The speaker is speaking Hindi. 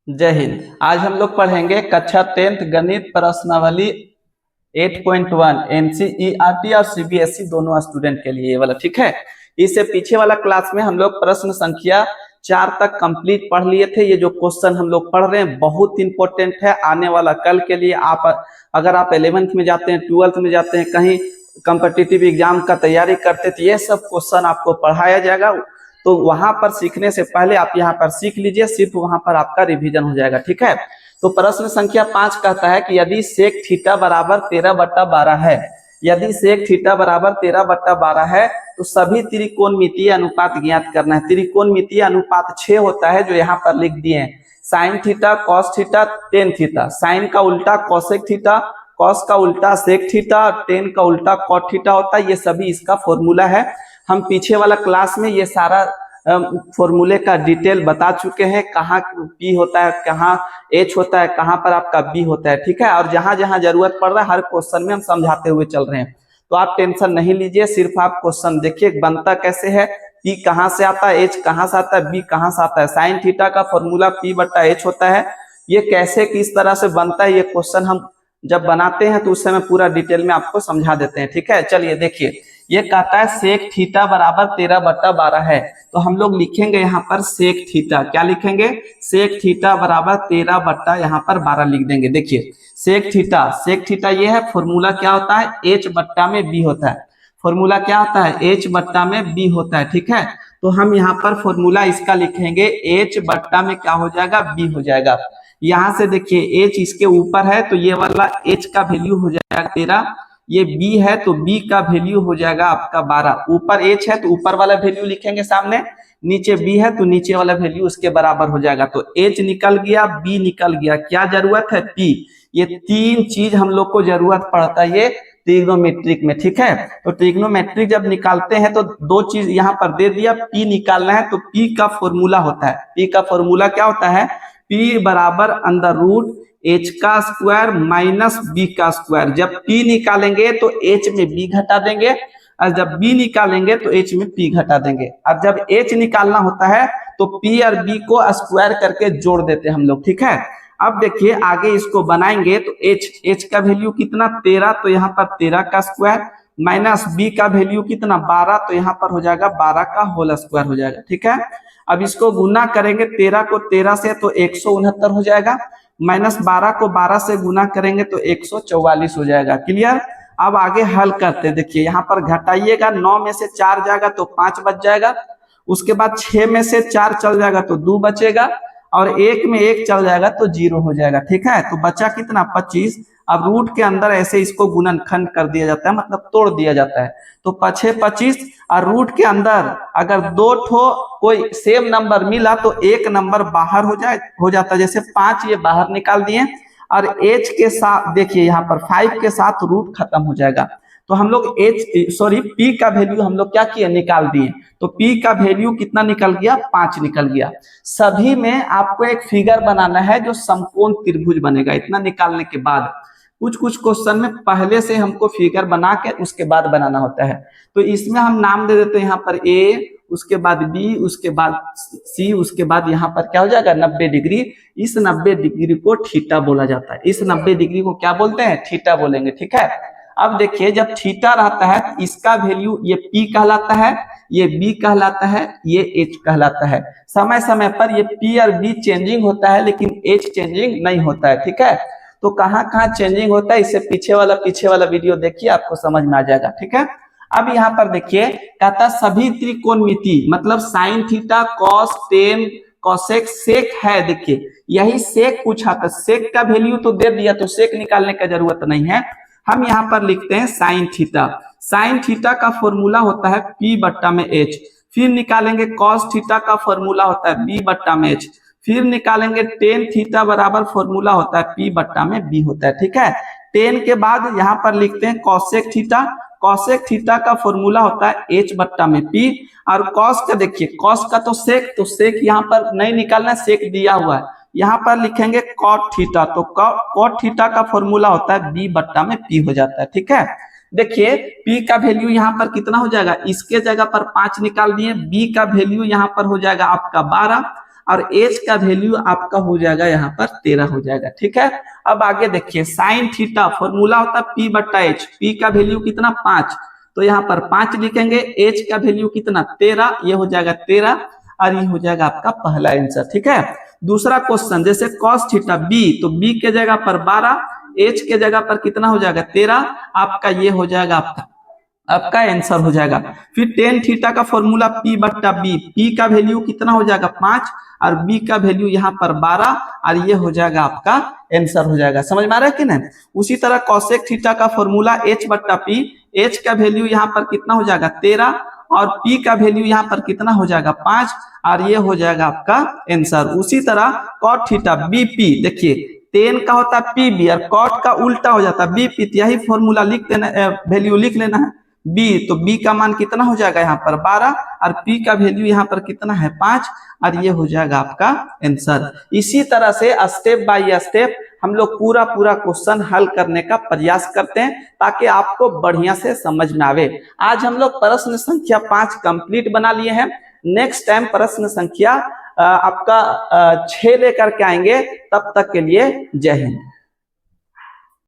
जय हिंद। आज हम लोग पढ़ेंगे कक्षा 10th गणित प्रश्नावली 8.1 एनसीईआरटी और सीबीएसई दोनों स्टूडेंट के लिए ये वाला, ठीक है। इससे पीछे वाला क्लास में हम लोग प्रश्न संख्या 4 तक कंप्लीट पढ़ लिए थे। ये जो क्वेश्चन हम लोग पढ़ रहे हैं बहुत इंपॉर्टेंट है आने वाला कल के लिए। आप अगर आप 11th में जाते हैं, 12th में जाते हैं, कहीं कॉम्पिटिटिव एग्जाम का तैयारी करते तो ये सब क्वेश्चन आपको पढ़ाया जाएगा। तो वहां पर सीखने से पहले आप यहाँ पर सीख लीजिए, सिर्फ वहां पर आपका रिवीजन हो जाएगा, ठीक है। तो प्रश्न संख्या 5 कहता है कि यदि सेक थीटा बराबर 13/12 है, यदि सेक थीटा बराबर 13/12 है तो सभी त्रिकोणमितीय अनुपात ज्ञात करना है। त्रिकोणमितीय अनुपात 6 होता है जो यहाँ पर लिख दिए हैं। Sine theta, cos theta, tan theta. Sine का उल्टा कॉसेक थीटा, कॉस का उल्टा सेक थीटा, टेन का उल्टा कॉट थीटा होता है। ये सभी इसका फॉर्मूला है। हम पीछे वाला क्लास में ये सारा फॉर्मूले का डिटेल बता चुके हैं, कहाँ पी होता है, कहाँ एच होता है, कहाँ पर आपका बी होता है, ठीक है। और जहां जहां जरूरत पड़ रहा है हर क्वेश्चन में हम समझाते हुए चल रहे हैं, तो आप टेंशन नहीं लीजिए। सिर्फ आप क्वेश्चन देखिए बनता कैसे है, पी कहाँ से आता है, एच कहाँ से आता है, बी कहाँ से आता है। साइन थीटा का फॉर्मूला P/H होता है। ये कैसे किस तरह से बनता है ये क्वेश्चन हम जब बनाते हैं तो उस समय पूरा डिटेल में आपको समझा देते हैं, ठीक है। चलिए देखिए, ये कहता है सेक थीटा बराबर 13/12 है, तो हम लोग लिखेंगे यहाँ पर सेक थीटा। क्या लिखेंगे? सेक थीटा बराबर 13/12 लिख देंगे। देखिए सेक थीटा ये है। फॉर्मूला क्या होता है? H/B होता है। फॉर्मूला क्या होता है? H/B होता है, ठीक है। तो हम यहाँ पर फॉर्मूला इसका लिखेंगे H/ में क्या हो जाएगा? B हो जाएगा। यहाँ से देखिए H इसके ऊपर है तो ये वाला H का वैल्यू हो जाएगा 13, ये B है तो B का वैल्यू हो जाएगा आपका 12। ऊपर H है तो ऊपर वाला वैल्यू लिखेंगे सामने, नीचे B है तो नीचे वाला वैल्यू उसके बराबर हो जाएगा। तो H निकल गया, B निकल गया। क्या जरूरत है? P। ये तीन चीज हम लोग को जरूरत पड़ता है ये ट्रिग्नोमेट्रिक में, ठीक है। तो ट्रिग्नोमेट्रिक जब निकालते हैं तो दो चीज यहाँ पर दे दिया, P निकालना है तो P का फॉर्मूला होता है। P का फॉर्मूला क्या होता है? P बराबर अंडर रूट H का स्क्वायर माइनस B का स्क्वायर। जब P निकालेंगे तो H में B घटा देंगे, और जब B निकालेंगे तो H में P घटा देंगे। अब जब H निकालना होता है तो P और B को स्क्वायर करके जोड़ देते हैं हम लोग, ठीक है। अब देखिए आगे इसको बनाएंगे तो H का वैल्यू कितना? 13, तो यहाँ पर 13 का स्क्वायर माइनस B का वैल्यू कितना? 12, तो यहाँ पर हो जाएगा 12 का होल स्क्वायर हो जाएगा, ठीक है। अब इसको गुना करेंगे 13 को 13 से तो 169 हो जाएगा, माइनस 12 को 12 से गुना करेंगे तो 144 हो जाएगा। क्लियर? अब आगे हल करते हैं। देखिए यहाँ पर घटाइएगा, 9 में से 4 जाएगा तो 5 बच जाएगा, उसके बाद 6 में से 4 चल जाएगा तो 2 बचेगा, और 1 में 1 चल जाएगा तो 0 हो जाएगा, ठीक है। तो बचा कितना? 25। अब रूट के अंदर ऐसे इसको गुणनखंड कर दिया जाता है, मतलब तोड़ दिया जाता है। तो 5 25, और रूट के अंदर अगर दो ठो कोई सेम नंबर मिला तो एक नंबर बाहर हो जाता है। जैसे 5 ये बाहर निकाल दिए, और H के साथ देखिए यहाँ पर 5 के साथ रूट खत्म हो जाएगा। तो हम लोग P का वैल्यू हम लोग क्या किए? निकाल दिए। तो P का वैल्यू कितना निकल गया? 5 निकल गया। सभी में आपको एक फिगर बनाना है जो समकोण त्रिभुज बनेगा। इतना निकालने के बाद कुछ कुछ क्वेश्चन में पहले से हमको फिगर बना के उसके बाद बनाना होता है। तो इसमें हम नाम दे देते हैं यहाँ पर A, उसके बाद B, उसके बाद C, उसके बाद यहाँ पर क्या हो जाएगा? 90 डिग्री। इस 90 डिग्री को थीटा बोला जाता है। इस 90 डिग्री को क्या बोलते हैं? थीटा बोलेंगे, ठीक है। अब देखिए जब थीटा रहता है इसका वैल्यू ये P कहलाता है, ये B कहलाता है, ये H कहलाता है। समय समय पर ये P और B चेंजिंग होता है लेकिन H चेंजिंग नहीं होता है, ठीक है। तो कहाँ कहाँ चेंजिंग होता है इससे पीछे वाला वीडियो देखिए, आपको समझ में आ जाएगा, ठीक है। अब यहाँ पर देखिए कहता सभी त्रिकोणमिति मतलब sine theta, cos, tan, cosec, sec है। देखिए यही सेक पूछा था, सेक का वैल्यू तो दे दिया तो सेक निकालने का जरूरत नहीं है। हम यहाँ पर लिखते हैं साइन थीटा। साइन थीटा का फॉर्मूला होता है P/H। फिर निकालेंगे कॉस थीटा का फॉर्मूला होता है B/H। फिर निकालेंगे टेन थीटा बराबर फॉर्मूला होता है P/B होता है, ठीक है। टेन के बाद यहाँ पर लिखते हैं कॉसेक थीटा। कॉसेक थीटा का फॉर्मूला होता है H/P। और कॉस का देखिए, कॉस का तो सेक यहाँ पर नहीं निकालना, सेक दिया हुआ है। यहाँ पर लिखेंगे कॉट थीटा, तो कॉट थीटा का फॉर्मूला होता है B/P हो जाता है, ठीक है। देखिए P का वैल्यू यहाँ पर कितना हो जाएगा? इसके जगह पर 5 निकाल दिए। B का वैल्यू यहाँ पर हो जाएगा आपका 12, और एच का वैल्यू आपका हो जाएगा यहाँ पर 13 हो जाएगा। ठीक है, अब आगे देखिए साइन थीटा फॉर्मूला होता है पी बट्टा एच, पी का वैल्यू कितना 5, तो यहाँ पर 5 लिखेंगे, एच का वैल्यू कितना 13, ये हो जाएगा 13 और ये हो जाएगा आपका पहला आंसर। ठीक है, दूसरा क्वेश्चन जैसे cos थीटा बी, तो बी के जगह पर 12, एच के जगह पर कितना हो जाएगा 13, आपका ये हो जाएगा आपका आंसर हो जाएगा। फिर टेन थीटा का फॉर्मूला पी बट्टा बी, पी का वैल्यू कितना हो जाएगा 5 और बी का वैल्यू यहाँ पर 12 और ये हो जाएगा आपका आंसर हो जाएगा। समझ में आ रहा है कि नहीं। उसी तरह कॉसेक थीटा का फॉर्मूला एच बट्टा पी, एच का वैल्यू यहाँ पर कितना हो जाएगा 13 और पी का वैल्यू यहाँ पर कितना हो जाएगा 5 और ये हो जाएगा आपका आंसर। उसी तरह कॉट थीटा बी पी, देखिए टेन का होता है पी बी और कॉट का उल्टा हो जाता है बी पी, यही फॉर्मूला लिख देना, वैल्यू लिख लेना है बी, तो बी का मान कितना हो जाएगा यहाँ पर 12 और पी का वैल्यू यहाँ पर कितना है 5 और ये हो जाएगा आपका आंसर। इसी तरह से स्टेप बाय स्टेप हम लोग पूरा क्वेश्चन हल करने का प्रयास करते हैं ताकि आपको बढ़िया से समझ में आवे। आज हम लोग प्रश्न संख्या 5 कंप्लीट बना लिए हैं। नेक्स्ट टाइम प्रश्न संख्या आपका 6 लेकर के आएंगे। तब तक के लिए जय हिंद।